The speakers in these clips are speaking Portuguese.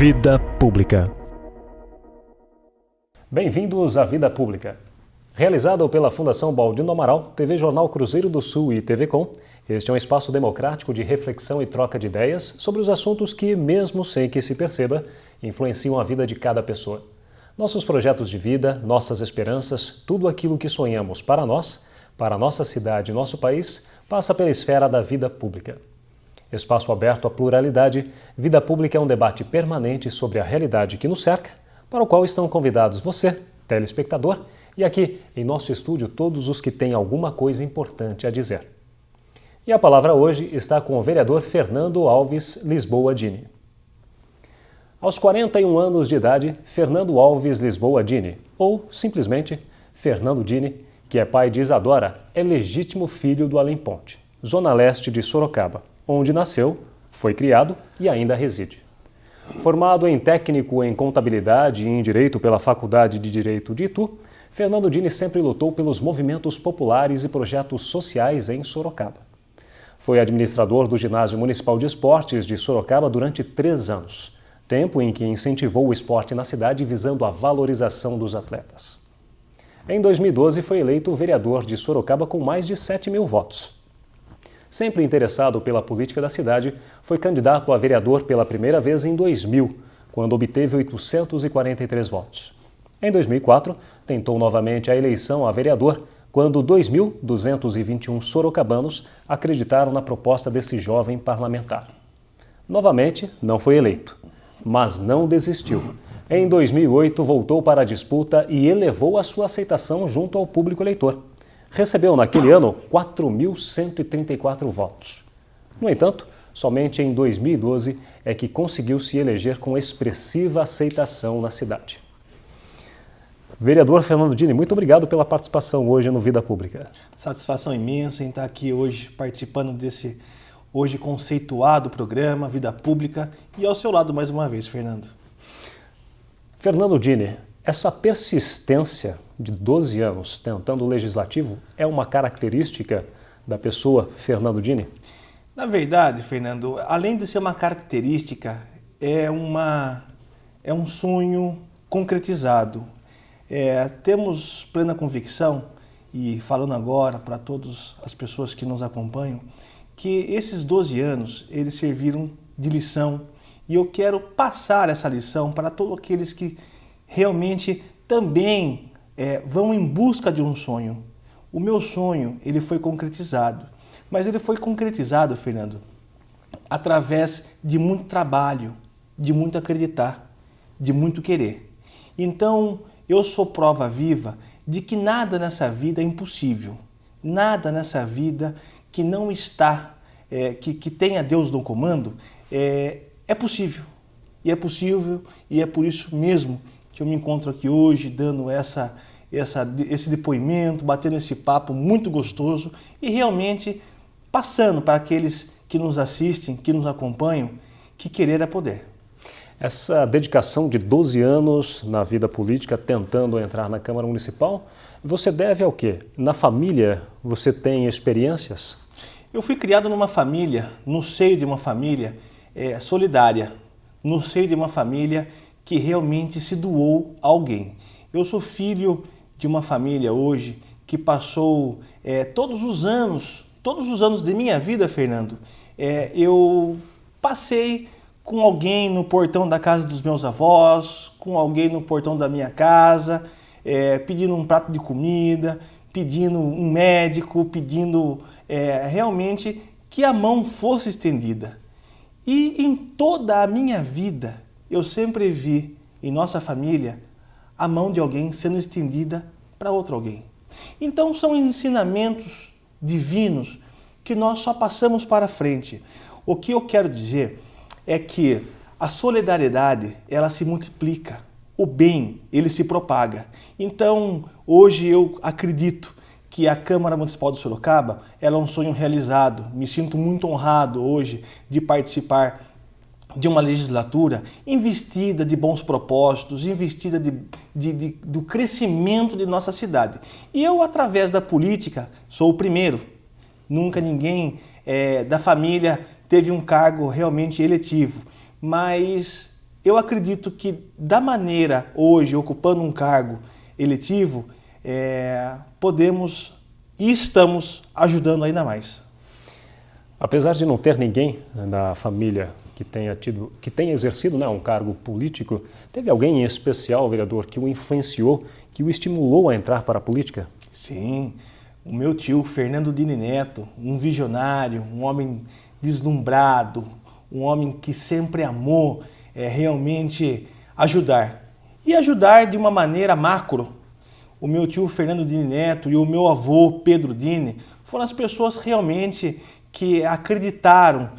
Vida Pública. Bem-vindos à Vida Pública. Realizado pela Fundação Baldino Amaral, TV Jornal Cruzeiro do Sul e TV Com, este é um espaço democrático de reflexão e troca de ideias sobre os assuntos que, mesmo sem que se perceba, influenciam a vida de cada pessoa. Nossos projetos de vida, nossas esperanças, tudo aquilo que sonhamos para nós, para nossa cidade e nosso país, passa pela esfera da vida pública. Espaço aberto à pluralidade, Vida Pública é um debate permanente sobre a realidade que nos cerca, para o qual estão convidados você, telespectador, e aqui, em nosso estúdio, todos os que têm alguma coisa importante a dizer. E a palavra hoje está com o vereador Fernando Alves Lisboa Dini. Aos 41 anos de idade, Fernando Alves Lisboa Dini, ou simplesmente Fernando Dini, que é pai de Isadora, é legítimo filho do Além Ponte, zona leste de Sorocaba, onde nasceu, foi criado e ainda reside. Formado em técnico em contabilidade e em direito pela Faculdade de Direito de Itu, Fernando Dini sempre lutou pelos movimentos populares e projetos sociais em Sorocaba. Foi administrador do Ginásio Municipal de Esportes de Sorocaba durante 3 anos, tempo em que incentivou o esporte na cidade visando a valorização dos atletas. Em 2012 foi eleito vereador de Sorocaba com mais de 7 mil votos. Sempre interessado pela política da cidade, foi candidato a vereador pela primeira vez em 2000, quando obteve 843 votos. Em 2004, tentou novamente a eleição a vereador, quando 2.221 sorocabanos acreditaram na proposta desse jovem parlamentar. Novamente, não foi eleito, mas não desistiu. Em 2008, voltou para a disputa e elevou a sua aceitação junto ao público eleitor. Recebeu naquele ano 4.134 votos. No entanto, somente em 2012 é que conseguiu se eleger com expressiva aceitação na cidade. Vereador Fernando Dini, muito obrigado pela participação hoje no Vida Pública. Satisfação imensa em estar aqui hoje participando desse hoje conceituado programa Vida Pública e ao seu lado mais uma vez, Fernando. Fernando Dini, essa persistência de 12 anos tentando o legislativo é uma característica da pessoa Fernando Dini? Na verdade, Fernando, além de ser uma característica, é um sonho concretizado. Temos plena convicção, e falando agora para todas as pessoas que nos acompanham, que esses 12 anos eles serviram de lição e eu quero passar essa lição para todos aqueles que realmente também vão em busca de um sonho. O meu sonho, ele foi concretizado, mas ele foi concretizado, Fernando, através de muito trabalho, de muito acreditar, de muito querer. Então, eu sou prova viva de que nada nessa vida é impossível, nada nessa vida que não está, que tenha Deus no comando, é possível. E é possível, e é por isso mesmo que eu me encontro aqui hoje dando esse depoimento, batendo esse papo muito gostoso e realmente passando para aqueles que nos assistem, que nos acompanham, que querer é poder. Essa dedicação de 12 anos na vida política, tentando entrar na Câmara Municipal, você deve ao quê? Na família você tem experiências? Eu fui criado numa família, no seio de uma família solidária, no seio de uma família que realmente se doou a alguém. Eu sou filho de uma família hoje que passou todos os anos de minha vida, Fernando, eu passei com alguém no portão da casa dos meus avós, com alguém no portão da minha casa, pedindo um prato de comida, pedindo um médico, pedindo realmente que a mão fosse estendida. E em toda a minha vida, eu sempre vi em nossa família a mão de alguém sendo estendida para outro alguém. Então são ensinamentos divinos que nós só passamos para frente. O que eu quero dizer é que a solidariedade, ela se multiplica, o bem, ele se propaga. Então, hoje eu acredito que a Câmara Municipal de Sorocaba, ela é um sonho realizado. Me sinto muito honrado hoje de participar de uma legislatura investida de bons propósitos, investida do crescimento de nossa cidade. E eu, através da política, sou o primeiro. Nunca ninguém da família teve um cargo realmente eletivo, mas eu acredito que da maneira hoje, ocupando um cargo eletivo, podemos e estamos ajudando ainda mais. Apesar de não ter ninguém da família que tenha exercido, né, um cargo político, teve alguém em especial, vereador, que o influenciou, que o estimulou a entrar para a política? Sim, o meu tio Fernando Dini Neto, um visionário, um homem deslumbrado, um homem que sempre amou realmente ajudar. E ajudar de uma maneira macro. O meu tio Fernando Dini Neto e o meu avô Pedro Dini foram as pessoas realmente que acreditaram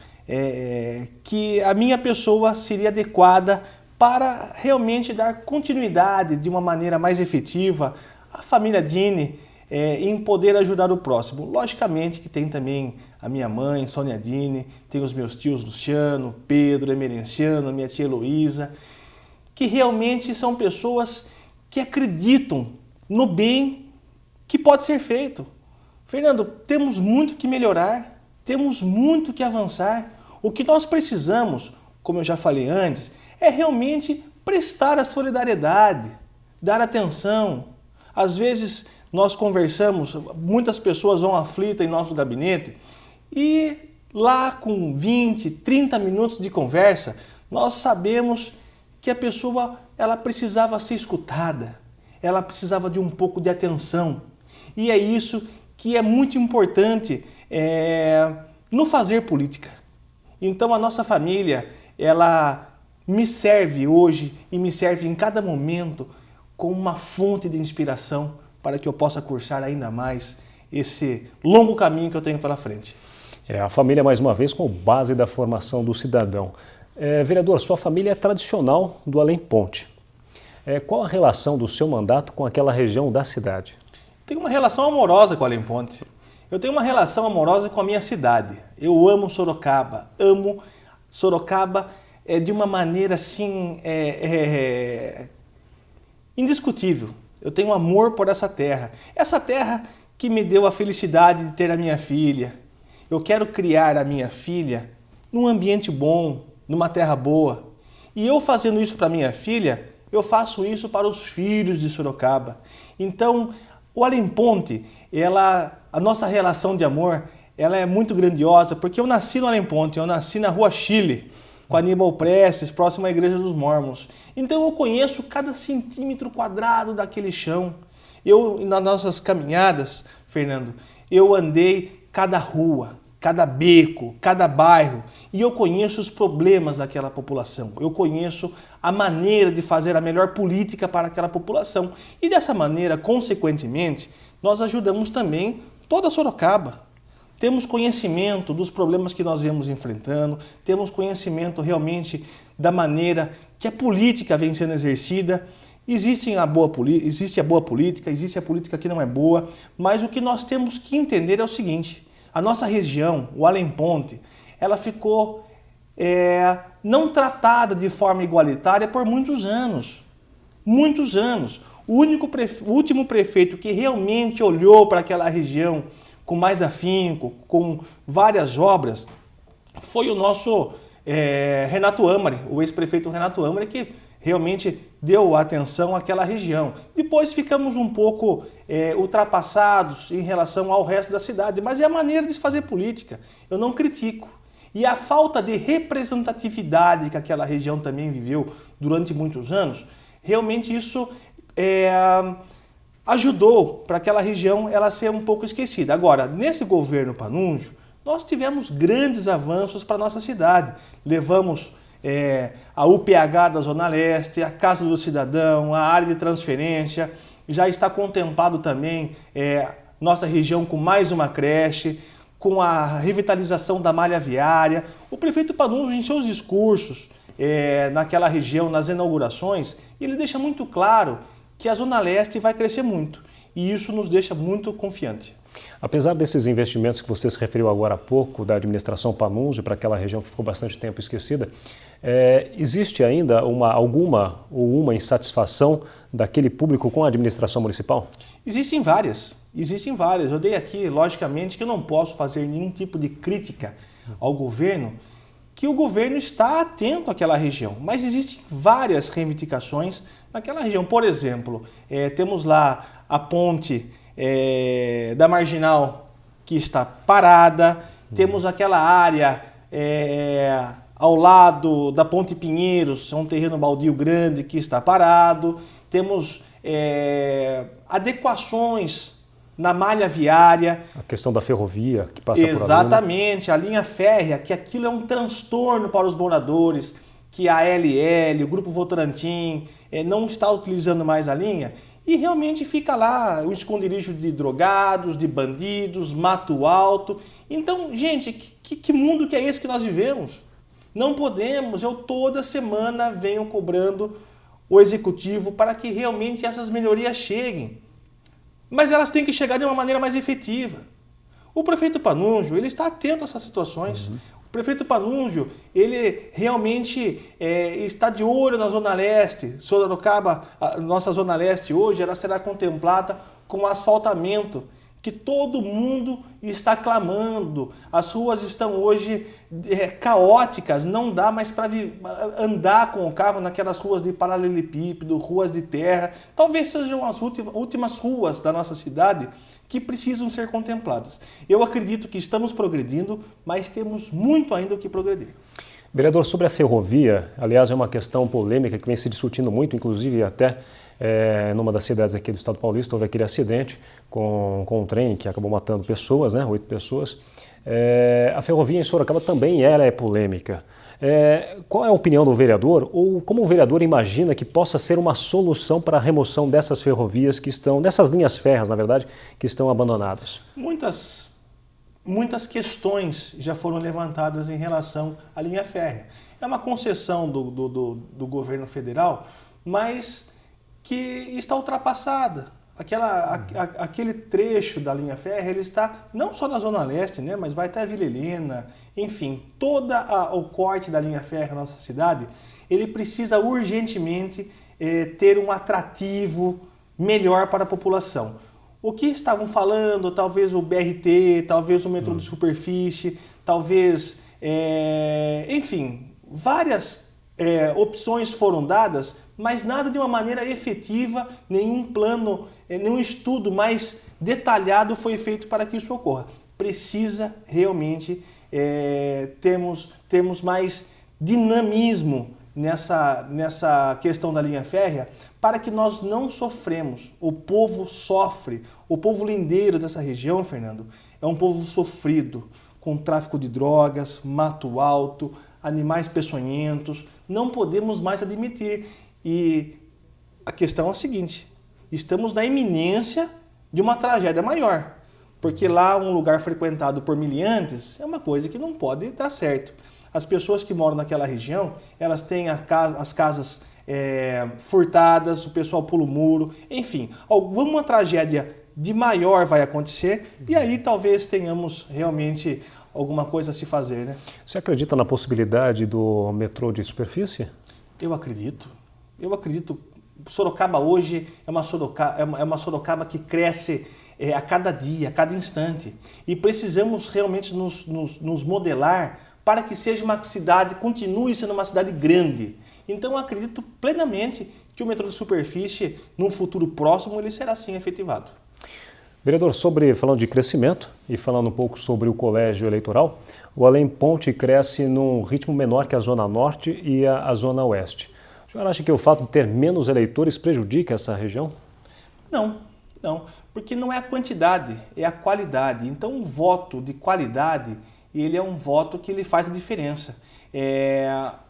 que a minha pessoa seria adequada para realmente dar continuidade de uma maneira mais efetiva à família Dini em poder ajudar o próximo. Logicamente que tem também a minha mãe, Sônia Dini, tem os meus tios Luciano, Pedro, Emerenciano, minha tia Heloísa, que realmente são pessoas que acreditam no bem que pode ser feito. Fernando, temos muito que melhorar, temos muito que avançar. O que nós precisamos, como eu já falei antes, é realmente prestar a solidariedade, dar atenção. Às vezes nós conversamos, muitas pessoas vão aflitas em nosso gabinete e lá com 20, 30 minutos de conversa, nós sabemos que a pessoa ela precisava ser escutada, ela precisava de um pouco de atenção. E é isso que é muito importante no fazer política. Então a nossa família, ela me serve hoje e me serve em cada momento como uma fonte de inspiração para que eu possa cursar ainda mais esse longo caminho que eu tenho pela frente. A família, mais uma vez, como base da formação do cidadão. Vereador, sua família é tradicional do Além Ponte. Qual a relação do seu mandato com aquela região da cidade? Tenho uma relação amorosa com o Além Ponte. Eu tenho uma relação amorosa com a minha cidade. Eu amo Sorocaba de uma maneira assim indiscutível. Eu tenho amor por essa terra que me deu a felicidade de ter a minha filha. Eu quero criar a minha filha num ambiente bom, numa terra boa. E eu fazendo isso para minha filha, eu faço isso para os filhos de Sorocaba. Então, o Além Ponte, a nossa relação de amor, ela é muito grandiosa, porque eu nasci no Além Ponte, eu nasci na Rua Chile, com Aníbal Prestes, próximo à Igreja dos Mórmons. Então eu conheço cada centímetro quadrado daquele chão. Nas nossas caminhadas, Fernando, eu andei cada rua, cada beco, cada bairro, e eu conheço os problemas daquela população. Eu conheço a maneira de fazer a melhor política para aquela população. E dessa maneira, consequentemente, nós ajudamos também toda Sorocaba. Temos conhecimento dos problemas que nós vemos enfrentando, temos conhecimento realmente da maneira que a política vem sendo exercida. Existe a boa política, existe a política que não é boa, mas o que nós temos que entender é o seguinte: a nossa região, o Além Ponte, ela ficou não tratada de forma igualitária por muitos anos. Muitos anos. O último prefeito que realmente olhou para aquela região com mais afinco, com várias obras, foi o nosso Renato Amari, o ex-prefeito Renato Amari, que realmente deu atenção àquela região. Depois ficamos um pouco ultrapassados em relação ao resto da cidade, mas é a maneira de se fazer política, eu não critico. E a falta de representatividade que aquela região também viveu durante muitos anos, realmente isso ajudou para aquela região ela ser um pouco esquecida. Agora, nesse governo Panunzio, nós tivemos grandes avanços para a nossa cidade. Levamos a UPH da Zona Leste, a Casa do Cidadão, a área de transferência, já está contemplado também nossa região com mais uma creche, com a revitalização da malha viária. O prefeito Panunzio, em seus discursos naquela região, nas inaugurações, ele deixa muito claro que a Zona Leste vai crescer muito, e isso nos deixa muito confiante. Apesar desses investimentos que você se referiu agora há pouco, da administração Panunzio para aquela região que ficou bastante tempo esquecida, existe ainda uma insatisfação daquele público com a administração municipal? Existem várias. Eu dei aqui, logicamente, que eu não posso fazer nenhum tipo de crítica ao governo que o governo está atento àquela região, mas existem várias reivindicações naquela região. Por exemplo, temos lá a ponte da Marginal que está parada, temos aquela área ao lado da Ponte Pinheiros, é um terreno baldio grande que está parado, temos adequações na malha viária. A questão da ferrovia que passa por ali. Exatamente, a linha férrea, que aquilo é um transtorno para os moradores, que a ALL, o Grupo Votorantim, não está utilizando mais a linha, e realmente fica lá o esconderijo de drogados, de bandidos, mato alto. Então, gente, que mundo que é esse que nós vivemos? Não podemos, eu toda semana venho cobrando o executivo para que realmente essas melhorias cheguem. Mas elas têm que chegar de uma maneira mais efetiva. O prefeito Panunzio, ele está atento a essas situações. O prefeito Panunzio, ele realmente está de olho na Zona Leste. Sorocaba, a nossa Zona Leste hoje, ela será contemplada com asfaltamento, que todo mundo está clamando. As ruas estão hoje caóticas, não dá mais para andar com o carro naquelas ruas de paralelepípedo, ruas de terra. Talvez sejam as últimas ruas da nossa cidade que precisam ser contempladas. Eu acredito que estamos progredindo, mas temos muito ainda o que progredir. Vereador, sobre a ferrovia, aliás, é uma questão polêmica que vem se discutindo muito, inclusive até numa das cidades aqui do estado paulista, houve aquele acidente com um trem que acabou matando pessoas, né, 8 pessoas. A ferrovia em Sorocaba também ela é polêmica. Qual é a opinião do vereador, ou como o vereador imagina que possa ser uma solução para a remoção dessas ferrovias que estão, dessas linhas férreas, na verdade, que estão abandonadas? Muitas questões já foram levantadas em relação à linha férrea. É uma concessão do governo federal, mas que está ultrapassada. Aquele trecho da linha férrea, ele está não só na Zona Leste, né, mas vai até a Vila Helena, enfim, todo o corte da linha férrea na nossa cidade, ele precisa urgentemente ter um atrativo melhor para a população. O que estavam falando, talvez o BRT, talvez o metrô de superfície, talvez, enfim, várias opções foram dadas, mas nada de uma maneira efetiva, nenhum plano, nenhum estudo mais detalhado foi feito para que isso ocorra. Precisa realmente termos mais dinamismo nessa questão da linha férrea, para que nós não sofremos. O povo sofre, o povo lindeiro dessa região, Fernando, é um povo sofrido, com tráfico de drogas, mato alto, animais peçonhentos. Não podemos mais admitir. E a questão é a seguinte: estamos na iminência de uma tragédia maior, porque lá um lugar frequentado por miliantes é uma coisa que não pode dar certo. As pessoas que moram naquela região, elas têm as casas furtadas, o pessoal pula o muro, enfim, alguma tragédia de maior vai acontecer e aí talvez tenhamos realmente alguma coisa a se fazer, né? Você acredita na possibilidade do metrô de superfície? Eu acredito. Sorocaba hoje é uma Sorocaba que cresce a cada dia, a cada instante. E precisamos realmente nos modelar para que seja uma cidade, continue sendo uma cidade grande. Então eu acredito plenamente que o metrô de superfície, num futuro próximo, ele será sim efetivado. Vereador, falando de crescimento e falando um pouco sobre o colégio eleitoral, o Além Ponte cresce num ritmo menor que a Zona Norte e a Zona Oeste. O senhor acha que o fato de ter menos eleitores prejudica essa região? Não, porque não é a quantidade, é a qualidade. Então um voto de qualidade, ele é um voto que ele faz a diferença.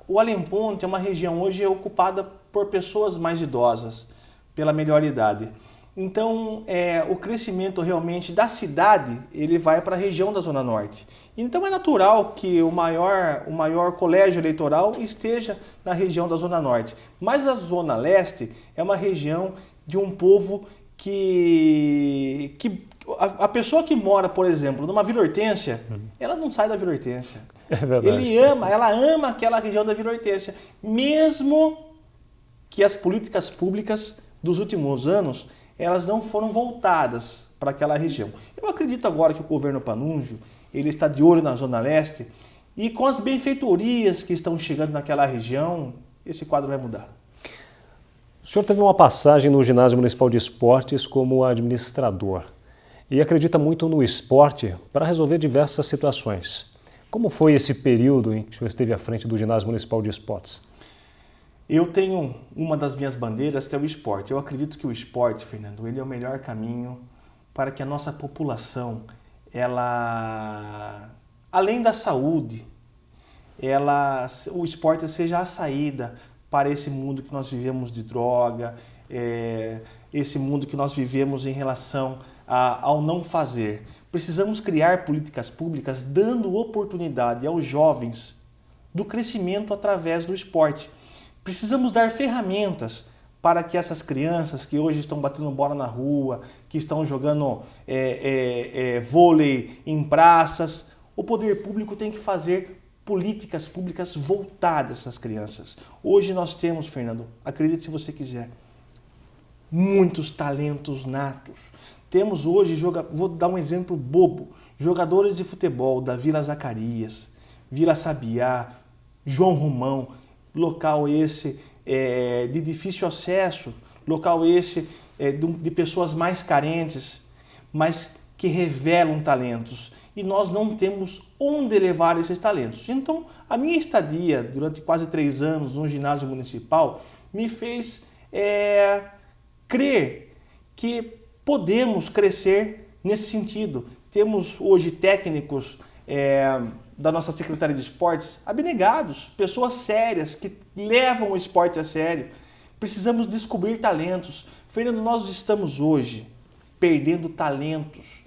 O Além Ponte é uma região hoje ocupada por pessoas mais idosas, pela melhor idade. Então, o crescimento realmente da cidade, ele vai para a região da Zona Norte. Então é natural que o maior colégio eleitoral esteja na região da Zona Norte. Mas a Zona Leste é uma região de um povo que a pessoa que mora, por exemplo, numa Vila Hortência, ela não sai da Vila Hortência. É verdade. Ela ama aquela região da Vila Hortência, mesmo que as políticas públicas dos últimos anos elas não foram voltadas para aquela região. Eu acredito agora que o governo Panunzio, ele está de olho na Zona Leste E com as benfeitorias que estão chegando naquela região, esse quadro vai mudar. O senhor teve uma passagem no Ginásio Municipal de Esportes como administrador e acredita muito no esporte para resolver diversas situações. Como foi esse período em que o senhor esteve à frente do Ginásio Municipal de Esportes? Eu tenho uma das minhas bandeiras que é o esporte. Eu acredito que o esporte, Fernando, ele é o melhor caminho para que a nossa população, ela, além da saúde, o esporte seja a saída para esse mundo que nós vivemos de droga, esse mundo que nós vivemos em relação ao não fazer. Precisamos criar políticas públicas dando oportunidade aos jovens do crescimento através do esporte. Precisamos dar ferramentas para que essas crianças que hoje estão batendo bola na rua, que estão jogando vôlei em praças, o poder público tem que fazer políticas públicas voltadas a essas crianças. Hoje nós temos, Fernando, acredite se você quiser, muitos talentos natos. Temos hoje, vou dar um exemplo bobo, jogadores de futebol da Vila Zacarias, Vila Sabiá, João Romão, local esse de difícil acesso, local esse de pessoas mais carentes, mas que revelam talentos. E nós não temos onde levar esses talentos. Então, a minha estadia durante quase 3 anos no ginásio municipal me fez crer que podemos crescer nesse sentido. Temos hoje técnicos da nossa Secretaria de Esportes abnegados, pessoas sérias que levam o esporte a sério. Precisamos descobrir talentos. Fernando, nós estamos hoje perdendo talentos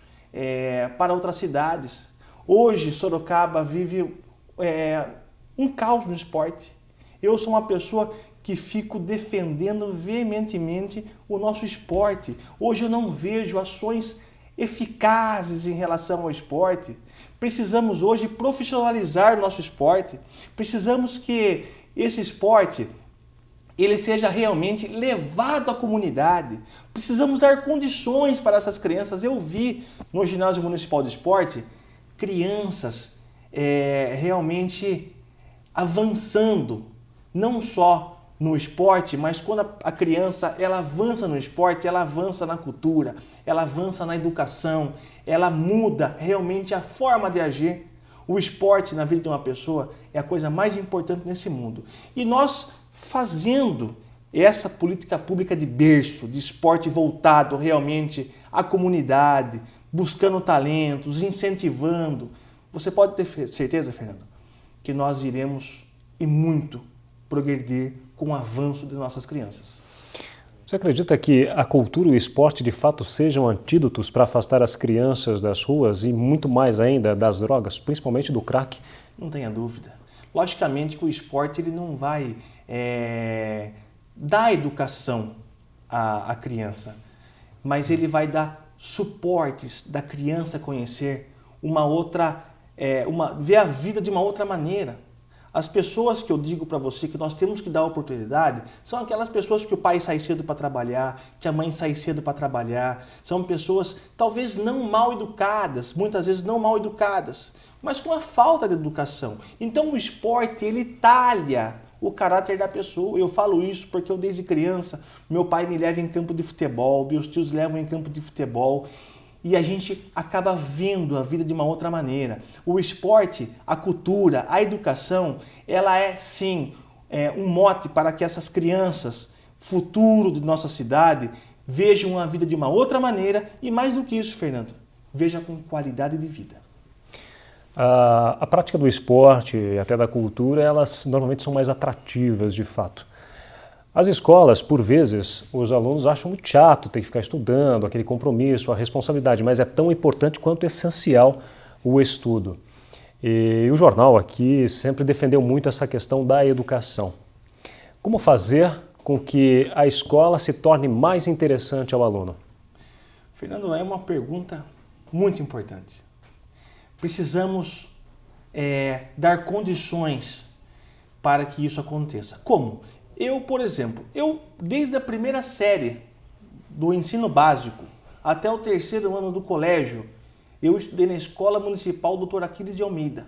para outras cidades. Hoje, Sorocaba vive um caos no esporte. Eu sou uma pessoa que fico defendendo veementemente o nosso esporte. Hoje eu não vejo ações eficazes em relação ao esporte. Precisamos hoje profissionalizar o nosso esporte. Precisamos que esse esporte ele seja realmente levado à comunidade. Precisamos dar condições para essas crianças. Eu vi no Ginásio Municipal de Esporte crianças realmente avançando, não só no esporte, mas quando a criança ela avança no esporte, ela avança na cultura, ela avança na educação, ela muda realmente a forma de agir. O esporte na vida de uma pessoa é a coisa mais importante nesse mundo. E nós fazendo essa política pública de berço, de esporte voltado realmente à comunidade, buscando talentos, incentivando, você pode ter certeza, Fernando, que nós iremos e muito progredir com o avanço de nossas crianças. Você acredita que a cultura e o esporte de fato sejam antídotos para afastar as crianças das ruas e muito mais ainda das drogas, principalmente do crack? Não tenha dúvida. Logicamente que o esporte ele não vai dar educação à criança, mas ele vai dar suportes da criança conhecer ver a vida de uma outra maneira. As pessoas que eu digo para você que nós temos que dar oportunidade são aquelas pessoas que o pai sai cedo para trabalhar, que a mãe sai cedo para trabalhar. São pessoas talvez não mal educadas, muitas vezes não mal educadas, mas com a falta de educação. Então o esporte ele talha o caráter da pessoa. Eu falo isso porque eu desde criança, meu pai me leva em campo de futebol, meus tios levam em campo de futebol. E a gente acaba vendo a vida de uma outra maneira. O esporte, a cultura, a educação, ela é sim um mote para que essas crianças, futuro de nossa cidade, vejam a vida de uma outra maneira e mais do que isso, Fernando, veja com qualidade de vida. A prática do esporte e até da cultura, elas normalmente são mais atrativas de fato. As escolas, por vezes, os alunos acham muito chato ter que ficar estudando, aquele compromisso, a responsabilidade, mas é tão importante quanto essencial o estudo. E o jornal aqui sempre defendeu muito essa questão da educação. Como fazer com que a escola se torne mais interessante ao aluno? Fernando, é uma pergunta muito importante. Precisamos dar condições para que isso aconteça. Como? Eu, por exemplo, desde a primeira série do ensino básico até o 3º ano do colégio, eu estudei na Escola Municipal Dr. Aquiles de Almeida.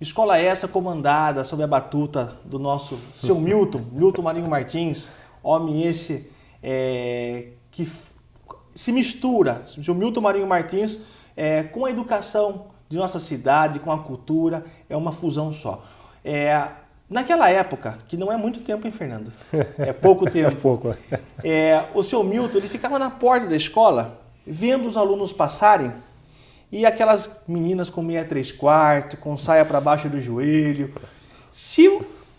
Escola essa comandada sob a batuta do nosso seu Milton Marinho Martins, homem esse que se mistura, o seu Milton Marinho Martins, com a educação de nossa cidade, com a cultura, é uma fusão só. Naquela época, que não é muito tempo, hein, Fernando? É pouco tempo. É pouco. O seu Milton, ele ficava na porta da escola, vendo os alunos passarem, e aquelas meninas com meia 3/4, com saia para baixo do joelho. Se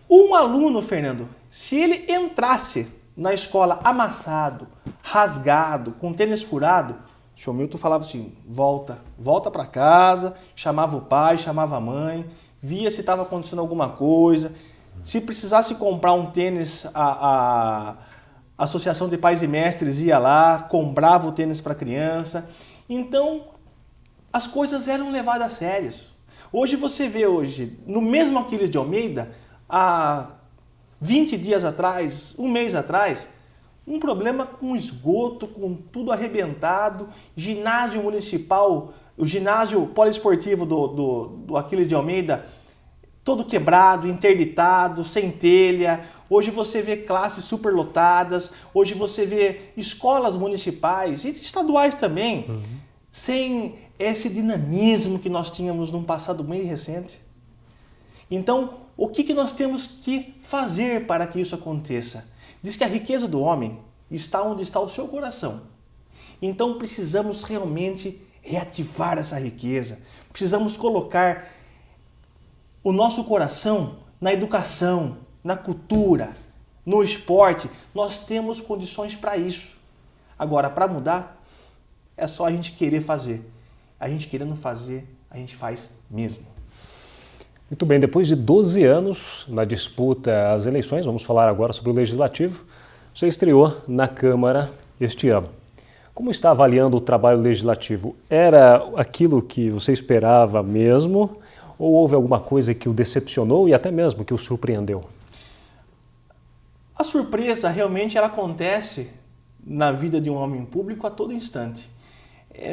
um aluno, Fernando, se ele entrasse na escola amassado, rasgado, com tênis furado, o senhor Milton falava assim, volta para casa, chamava o pai, chamava a mãe, via se estava acontecendo alguma coisa. Se precisasse comprar um tênis, a Associação de Pais e Mestres ia lá, comprava o tênis para a criança. Então, as coisas eram levadas a sério. Hoje você vê, no mesmo Aquiles de Almeida, há 20 dias atrás, um mês atrás, um problema com esgoto, com tudo arrebentado, ginásio municipal, o ginásio poliesportivo do Aquiles de Almeida, todo quebrado, interditado, sem telha. Hoje você vê classes superlotadas, hoje você vê escolas municipais e estaduais também, sem esse dinamismo que nós tínhamos num passado meio recente. Então, o que nós temos que fazer para que isso aconteça? Diz que a riqueza do homem está onde está o seu coração. Então, precisamos realmente reativar essa riqueza. Precisamos colocar o nosso coração na educação, na cultura, no esporte. Nós temos condições para isso. Agora, para mudar, é só a gente querer fazer. A gente querendo fazer, a gente faz mesmo. Muito bem, depois de 12 anos na disputa às eleições, vamos falar agora sobre o Legislativo. Você estreou na Câmara este ano. Como está avaliando o trabalho legislativo? Era aquilo que você esperava mesmo? Ou houve alguma coisa que o decepcionou e até mesmo que o surpreendeu? A surpresa realmente ela acontece na vida de um homem público a todo instante.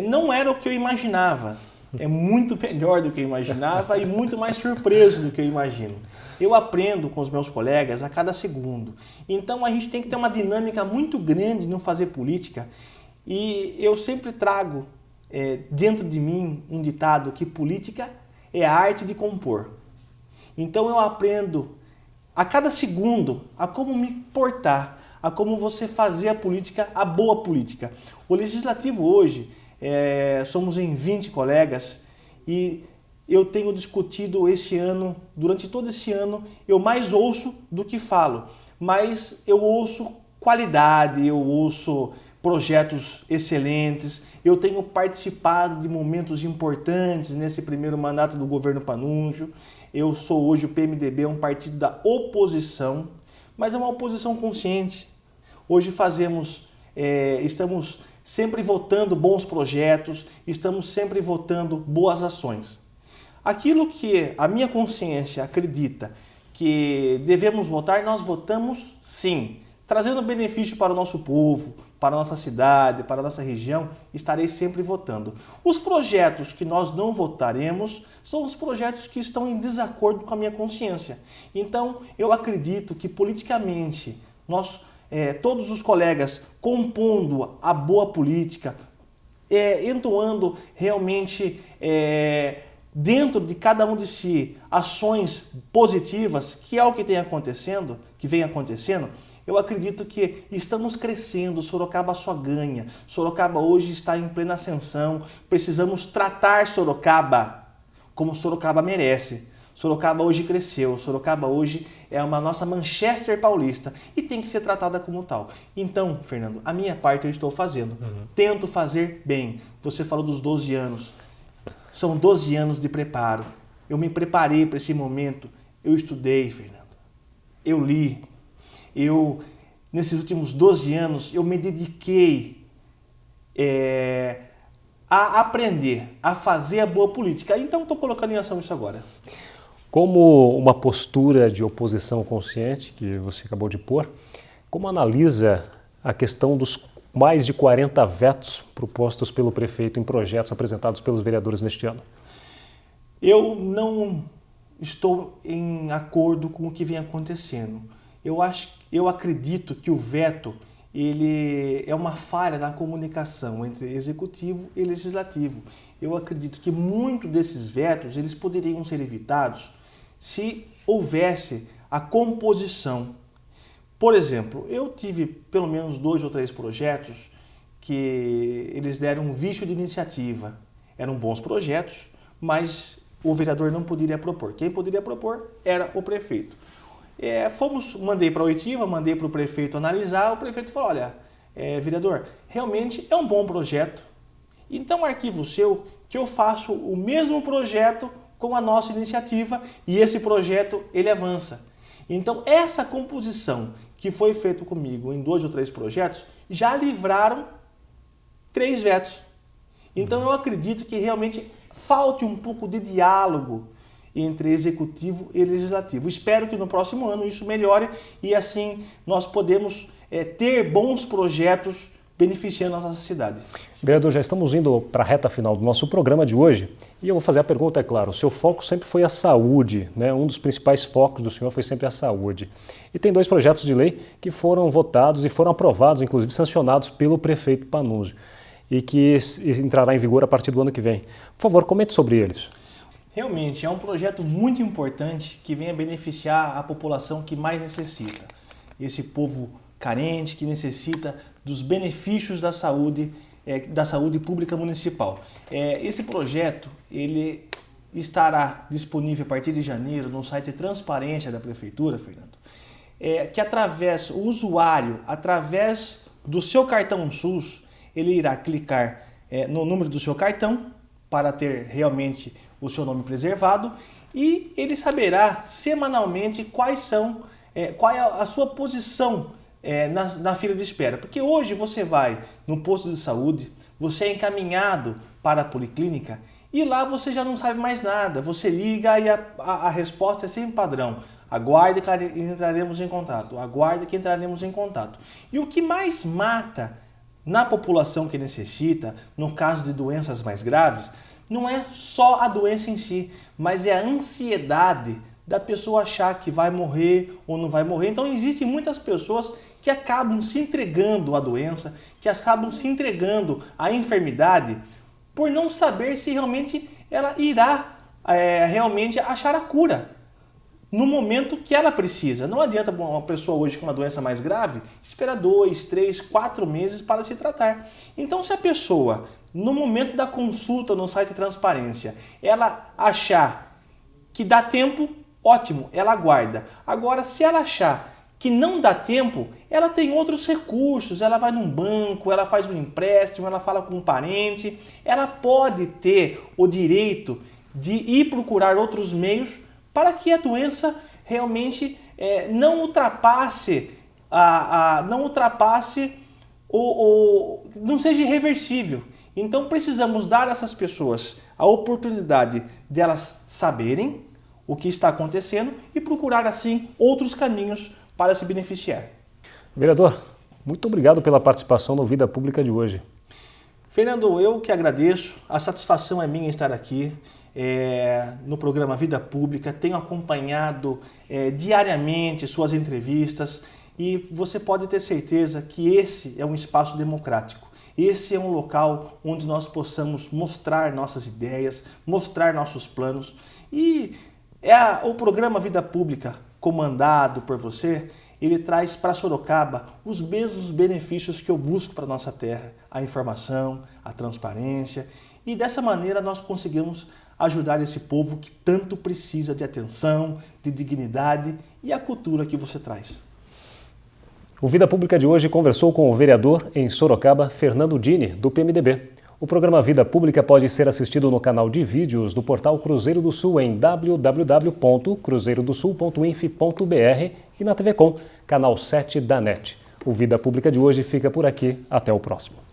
Não era o que eu imaginava. É muito melhor do que eu imaginava e muito mais surpreso do que eu imagino. Eu aprendo com os meus colegas a cada segundo. Então a gente tem que ter uma dinâmica muito grande no fazer política. E eu sempre trago dentro de mim um ditado que política é a arte de compor. Então eu aprendo a cada segundo a como me portar, a como você fazer a política, a boa política. O Legislativo hoje, somos em 20 colegas e eu tenho discutido esse ano, durante todo esse ano, eu mais ouço do que falo, mas eu ouço qualidade, eu ouço projetos excelentes, eu tenho participado de momentos importantes nesse primeiro mandato do governo Panunzio. Eu sou hoje o PMDB, um partido da oposição, mas é uma oposição consciente. Hoje estamos sempre votando bons projetos, estamos sempre votando boas ações. Aquilo que a minha consciência acredita que devemos votar, nós votamos sim, trazendo benefício para o nosso povo, para a nossa cidade, para a nossa região, estarei sempre votando. Os projetos que nós não votaremos são os projetos que estão em desacordo com a minha consciência. Então, eu acredito que politicamente, todos os colegas compondo a boa política, entoando realmente dentro de cada um de si ações positivas, que é o que vem acontecendo, eu acredito que estamos crescendo, Sorocaba só ganha. Sorocaba hoje está em plena ascensão. Precisamos tratar Sorocaba como Sorocaba merece. Sorocaba hoje cresceu, Sorocaba hoje é uma nossa Manchester paulista e tem que ser tratada como tal. Então, Fernando, a minha parte eu estou fazendo. Tento fazer bem. Você falou dos 12 anos. São 12 anos de preparo. Eu me preparei para esse momento. Eu estudei, Fernando. Eu li. Nesses últimos 12 anos, eu me dediquei a aprender, a fazer a boa política. Então, estou colocando em ação isso agora. Como uma postura de oposição consciente, que você acabou de pôr, como analisa a questão dos mais de 40 vetos propostos pelo prefeito em projetos apresentados pelos vereadores neste ano? Eu não estou em acordo com o que vem acontecendo. Eu acredito que o veto ele é uma falha na comunicação entre executivo e legislativo. Eu acredito que muitos desses vetos eles poderiam ser evitados se houvesse a composição. Por exemplo, eu tive pelo menos 2 ou 3 projetos que eles deram um vício de iniciativa. Eram bons projetos, mas o vereador não poderia propor. Quem poderia propor era o prefeito. Mandei para a oitiva, mandei para o prefeito analisar, o prefeito falou, olha, vereador, realmente é um bom projeto, então arquivo seu que eu faço o mesmo projeto com a nossa iniciativa e esse projeto ele avança. Então essa composição que foi feita comigo em 2 ou 3 projetos já livraram 3 vetos. Então eu acredito que realmente falte um pouco de diálogo entre executivo e legislativo. Espero que no próximo ano isso melhore e assim nós podemos ter bons projetos beneficiando a nossa cidade. Vereador, já estamos indo para a reta final do nosso programa de hoje e eu vou fazer a pergunta, é claro, o seu foco sempre foi a saúde, né? Um dos principais focos do senhor foi sempre a saúde. E tem 2 projetos de lei que foram votados e foram aprovados, inclusive sancionados pelo prefeito Panunzio e que entrará em vigor a partir do ano que vem. Por favor, comente sobre eles. Realmente é um projeto muito importante que vem a beneficiar a população que mais necessita. Esse povo carente que necessita dos benefícios da saúde pública municipal. Esse projeto ele estará disponível a partir de janeiro no site Transparência da Prefeitura, Fernando, que o usuário, através do seu cartão SUS, ele irá clicar no número do seu cartão para ter realmente o seu nome preservado e ele saberá semanalmente qual é a sua posição na fila de espera. Porque hoje você vai no posto de saúde, você é encaminhado para a policlínica e lá você já não sabe mais nada. Você liga e a resposta é sempre padrão. Aguarde que entraremos em contato. Aguarde que entraremos em contato. E o que mais mata na população que necessita, no caso de doenças mais graves, não é só a doença em si, mas é a ansiedade da pessoa achar que vai morrer ou não vai morrer. Então existem muitas pessoas que acabam se entregando à doença, que acabam se entregando à enfermidade por não saber se realmente ela irá realmente achar a cura no momento que ela precisa. Não adianta uma pessoa hoje com uma doença mais grave esperar 2, 3, 4 meses para se tratar. Então se a pessoa no momento da consulta no site Transparência, ela achar que dá tempo, ótimo, ela aguarda. Agora, se ela achar que não dá tempo, ela tem outros recursos, ela vai num banco, ela faz um empréstimo, ela fala com um parente, ela pode ter o direito de ir procurar outros meios para que a doença realmente não ultrapasse não seja irreversível. Então precisamos dar a essas pessoas a oportunidade delas saberem o que está acontecendo e procurar assim outros caminhos para se beneficiar. Vereador, muito obrigado pela participação no Vida Pública de hoje. Fernando, eu que agradeço, a satisfação é minha estar aqui no programa Vida Pública, tenho acompanhado diariamente suas entrevistas e você pode ter certeza que esse é um espaço democrático. Esse é um local onde nós possamos mostrar nossas ideias, mostrar nossos planos. E o programa Vida Pública, comandado por você, ele traz para Sorocaba os mesmos benefícios que eu busco para a nossa terra. A informação, a transparência. E dessa maneira nós conseguimos ajudar esse povo que tanto precisa de atenção, de dignidade e a cultura que você traz. O Vida Pública de hoje conversou com o vereador em Sorocaba, Fernando Dini, do PMDB. O programa Vida Pública pode ser assistido no canal de vídeos do portal Cruzeiro do Sul em www.cruzeirodosul.inf.br e na TV Com, canal 7 da NET. O Vida Pública de hoje fica por aqui. Até o próximo.